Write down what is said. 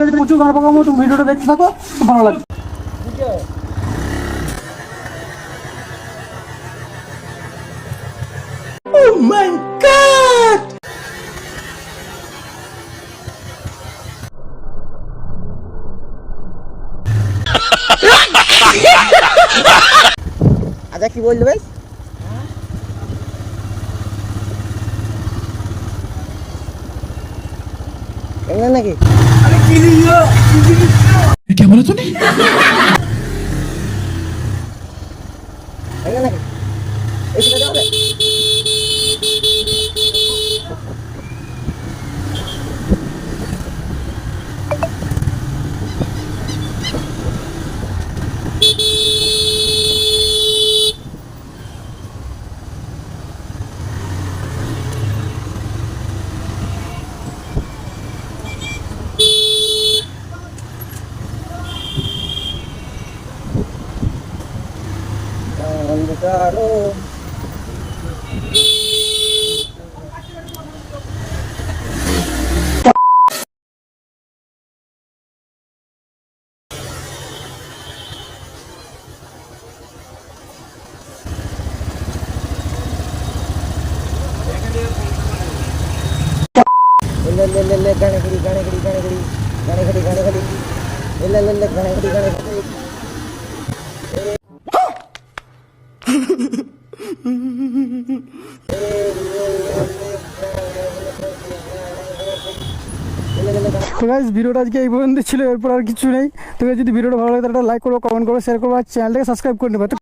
প্রচুর গান পাকাবো, তুমি ভিডিওটা দেখতে থাকো, খুব ভালো লাগবে। Oh my God! আচ্ছা কি বললি ভাই? এমন নাকি? क्या बोला तूने? এমন নাকি? এই শুনে যাবে? অন্ধকারও ले गाने खड़ी ले गाने खड़ी তো গাইস ভিডিওটা আজকে এই পর্যন্ত ছিল, এরপর আর কিছু নেই। তো যদি ভিডিওটা ভালো লাগে তাহলে লাইক করো, কমেন্ট করো, শেয়ার করো আর চ্যানেলটাকে সাবস্ক্রাইব করে নেবে।